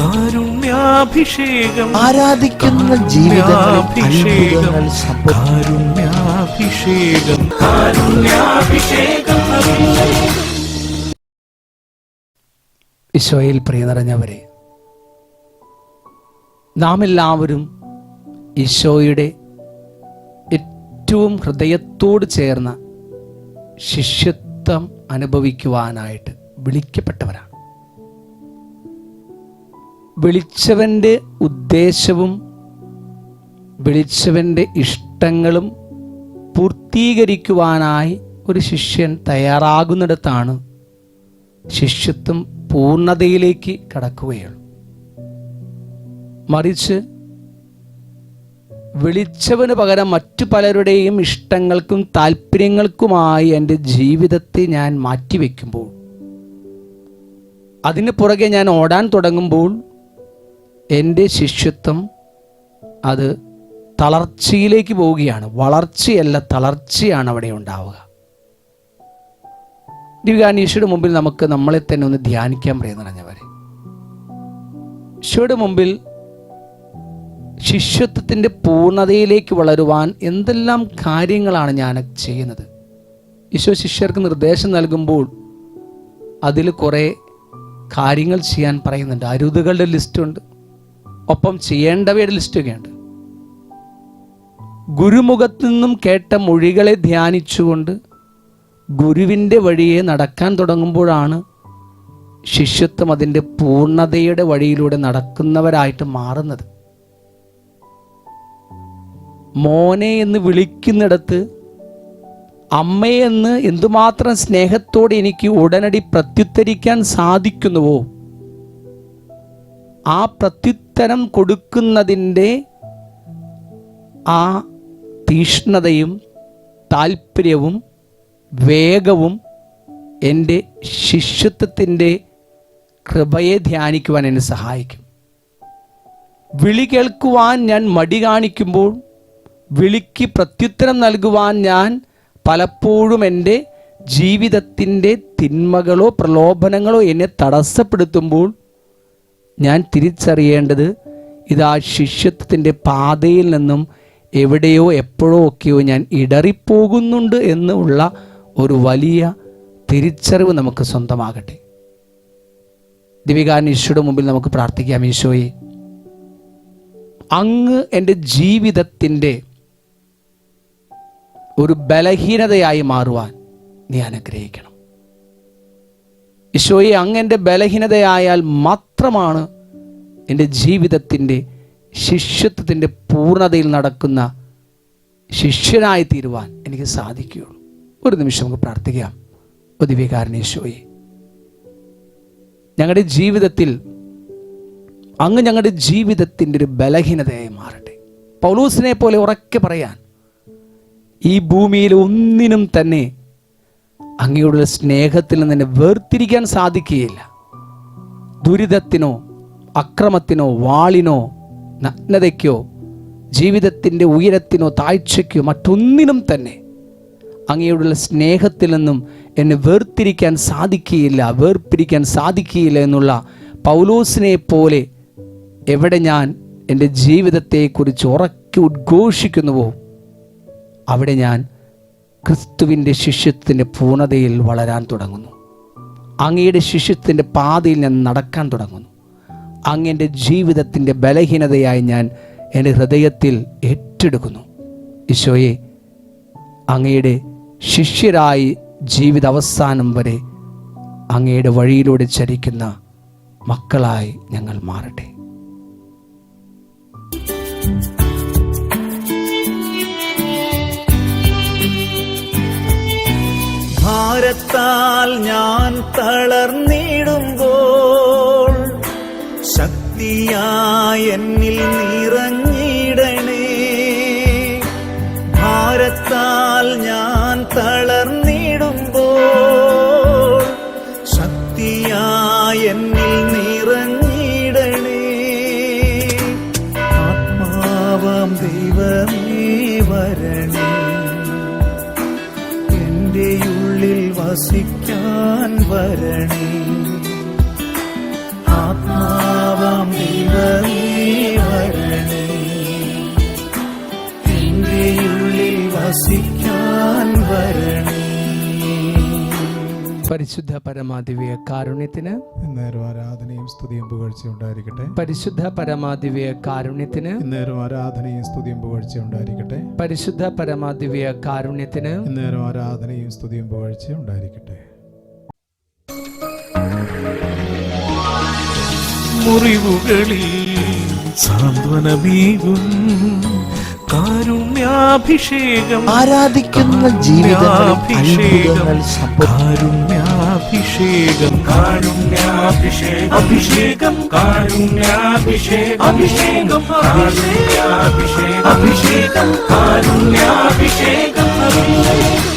കാരുണ്യാഭിഷേകം, ആരാധിക്കുന്ന ജീവിതങ്ങൾ, കാരുണ്യാഭിഷേകം, കാരുണ്യാഭിഷേകം. ഈശോയിൽ പ്രിയ നിറഞ്ഞവരെ, നാം എല്ലാവരും ഈശോയുടെ ഏറ്റവും ഹൃദയത്തോട് ചേർന്ന ശിഷ്യത്വം അനുഭവിക്കുവാനായിട്ട് വിളിക്കപ്പെട്ടവരാണ്. വിളിച്ചവൻ്റെ ഉദ്ദേശവും വിളിച്ചവൻ്റെ ഇഷ്ടങ്ങളും പൂർത്തീകരിക്കുവാനായി ഒരു ശിഷ്യൻ തയ്യാറാകുന്നിടത്താണ് ശിഷ്യത്വം പൂർണ്ണതയിലേക്ക് കടക്കുകയുള്ളൂ. മറിച്ച് വിളിച്ചവന് പകരം മറ്റു പലരുടെയും ഇഷ്ടങ്ങൾക്കും താല്പര്യങ്ങൾക്കുമായി എൻ്റെ ജീവിതത്തെ ഞാൻ മാറ്റിവെക്കുമ്പോൾ, അതിന് പുറകെ ഞാൻ ഓടാൻ തുടങ്ങുമ്പോൾ എൻ്റെ ശിഷ്യത്വം അത് തളർച്ചയിലേക്ക് പോവുകയാണ്. വളർച്ചയല്ല, തളർച്ചയാണ് അവിടെ ഉണ്ടാവുക. ദിവ്യാനീശയുടെ മുമ്പിൽ നമുക്ക് നമ്മളെ തന്നെ ഒന്ന് ധ്യാനിക്കാൻ പറയുന്നവരെ, ഈശോയുടെ മുമ്പിൽ ശിഷ്യത്വത്തിൻ്റെ പൂർണ്ണതയിലേക്ക് വളരുവാൻ എന്തെല്ലാം കാര്യങ്ങളാണ് ഞാൻ ചെയ്യുന്നത്? ഈശോ ശിഷ്യർക്ക് നിർദ്ദേശം നൽകുമ്പോൾ അതിൽ കുറേ കാര്യങ്ങൾ ചെയ്യാൻ പറയുന്നുണ്ട്. അരുതുകളുടെ ലിസ്റ്റുണ്ട്, ഒപ്പം ചെയ്യേണ്ടവയുടെ ലിസ്റ്റൊക്കെയുണ്ട്. ഗുരുമുഖത്തു നിന്നും കേട്ട മൊഴികളെ ധ്യാനിച്ചുകൊണ്ട് ഗുരുവിൻ്റെ വഴിയെ നടക്കാൻ തുടങ്ങുമ്പോഴാണ് ശിഷ്യത്വം അതിൻ്റെ പൂർണ്ണതയുടെ വഴിയിലൂടെ നടക്കുന്നവരായിട്ട് മാറുന്നത്. മോനെ എന്ന് വിളിക്കുന്നിടത്ത് അമ്മയെന്ന് എന്തുമാത്രം സ്നേഹത്തോടെ എനിക്ക് ഉടനടി പ്രത്യുത്തരിക്കാൻ സാധിക്കുന്നുവോ, ആ പ്രത്യുത്തരം കൊടുക്കുന്നതിൻ്റെ ആ തീഷ്ണതയും താല്പര്യവും വേഗവും എൻ്റെ ശിഷ്യത്വത്തിൻ്റെ കൃപയെ ധ്യാനിക്കുവാൻ എന്നെ സഹായിക്കും. വിളി കേൾക്കുവാൻ ഞാൻ മടി കാണിക്കുമ്പോൾ വിളിക്ക് പ്രത്യുത്തരം നൽകുവാൻ ഞാൻ പലപ്പോഴും എൻ്റെ ജീവിതത്തിൻ്റെ തിന്മകളോ പ്രലോഭനങ്ങളോ എന്നെ തടസ്സപ്പെടുത്തുമ്പോൾ ഞാൻ തിരിച്ചറിയേണ്ടത് ഇതാ ശിഷ്യത്വത്തിൻ്റെ പാതയിൽ നിന്നും എവിടെയോ എപ്പോഴോ ഒക്കെയോ ഞാൻ ഇടറിപ്പോകുന്നുണ്ട് എന്നുള്ള ഒരു വലിയ തിരിച്ചറിവ് നമുക്ക് സ്വന്തമാകട്ടെ. ദിവികാരൻ ഈശോയുടെ മുമ്പിൽ നമുക്ക് പ്രാർത്ഥിക്കാം. ഈശോയെ, അങ്ങ് എൻ്റെ ജീവിതത്തിൻ്റെ ഒരു ബലഹീനതയായി മാറുവാൻ നീ അനുഗ്രഹിക്കണം. ഈശോയെ, അങ്ങ് എൻ്റെ ബലഹീനതയായാൽ മാത്രമാണ് എൻ്റെ ജീവിതത്തിൻ്റെ ശിഷ്യത്വത്തിൻ്റെ പൂർണ്ണതയിൽ നടക്കുന്ന ശിഷ്യനായി തീരുവാൻ എനിക്ക് സാധിക്കുകയുള്ളൂ. ഒരു നിമിഷം നമുക്ക് പ്രാർത്ഥിക്കാം. ദിവ്യകാരുണ്യ ഈശോയെ, ഞങ്ങളുടെ ജീവിതത്തിൽ അങ്ങ് ഞങ്ങളുടെ ജീവിതത്തിൻ്റെ ഒരു ബലഹീനതയായി മാറട്ടെ. പൗലോസിനെ പോലെ ഉറക്കെ പറയാൻ, ഈ ഭൂമിയിൽ ഒന്നിനും തന്നെ അങ്ങയുടെ സ്നേഹത്തിൽ നിന്ന് എന്നെ വേർതിരിക്കാൻ സാധിക്കുകയില്ല. ദുരിതത്തിനോ അക്രമത്തിനോ വാളിനോ നഗ്നതയ്ക്കോ ജീവിതത്തിൻ്റെ ഉയരത്തിനോ താഴ്ചയ്ക്കോ മറ്റൊന്നിനും തന്നെ അങ്ങയോടുള്ള സ്നേഹത്തിൽ നിന്നും എന്നെ വേർതിരിക്കാൻ സാധിക്കുകയില്ല എന്നുള്ള പൗലോസിനെ പോലെ എവിടെ ഞാൻ എൻ്റെ ജീവിതത്തെക്കുറിച്ച് ഉറക്കെ ഉദ്ഘോഷിക്കുന്നുവോ അവിടെ ഞാൻ ക്രിസ്തുവിൻ്റെ ശിഷ്യത്വത്തിൻ്റെ പൂർണ്ണതയിൽ വളരാൻ തുടങ്ങുന്നു. അങ്ങയുടെ ശിഷ്യത്വത്തിൻ്റെ പാതയിൽ ഞാൻ നടക്കാൻ തുടങ്ങുന്നു. അങ്ങയുടെ ജീവിതത്തിൻ്റെ ബലഹീനതയായി ഞാൻ എൻ്റെ ഹൃദയത്തിൽ ഏറ്റെടുക്കുന്നു. ഈശോയെ, അങ്ങയുടെ ശിഷ്യരായി ജീവിത അവസാനം വരെ അങ്ങയുടെ വഴിയിലൂടെ ചരിക്കുന്ന മക്കളായി ഞങ്ങൾ മാറട്ടെ. ഭാരത്താൽ ഞാൻ തളർന്നിടുമ്പോൾ ശക്തിയായി എന്നിൽ നിറഞ്ഞിടണേ. ഭാരത്താൽ ഞാൻ തളർന്നിടുമ്പോൾ ശക്തിയായി എന്നിൽ നിറഞ്ഞിടണേ. ആത്മാവാം ദൈവമേ വരണേ, എൻ്റെ ഉള്ളിൽ വസിക്കാൻ വരണേ. ആത്മാവാം പരിശുദ്ധ പരമാദിവ്യ കാരുണ്യത്തിന്, ഇന്നേരം ആരാധനയും സ്തുതിയും പുകഴ്ചയും ഉണ്ടായിരിക്കട്ടെ. പരിശുദ്ധ പരമാദിവ്യ കാരുണ്യത്തിന്, ഇന്നേരം ആരാധനയും സ്തുതിയും പുകഴ്ചയും ഉണ്ടായിരിക്കട്ടെ. പരിശുദ്ധ പരമാദിവ്യ കാരുണ്യത്തിന്, ഇന്നേരം ആരാധനയും സ്തുതിയും പുകഴ്ചയും ഉണ്ടായിരിക്കട്ടെ. മുറിവുകളിൽ സാന്ത്വനമേകും കാരുണ്യാഭിഷേകം, ആരാധിക്കുന്ന ജീവിതങ്ങളിൽ അത്ഭുതങ്ങൾ കാരുണ്യാഭിഷേകം, കാരുണ്യാഭിഷേകം, അഭിഷേകം, കാരുണ്യാഭിഷേകം, അഭിഷേകം, കാരുണ്യാഭിഷേകം, അഭിഷേകം, കാരുണ്യാഭിഷേകം, അഭിഷേകം.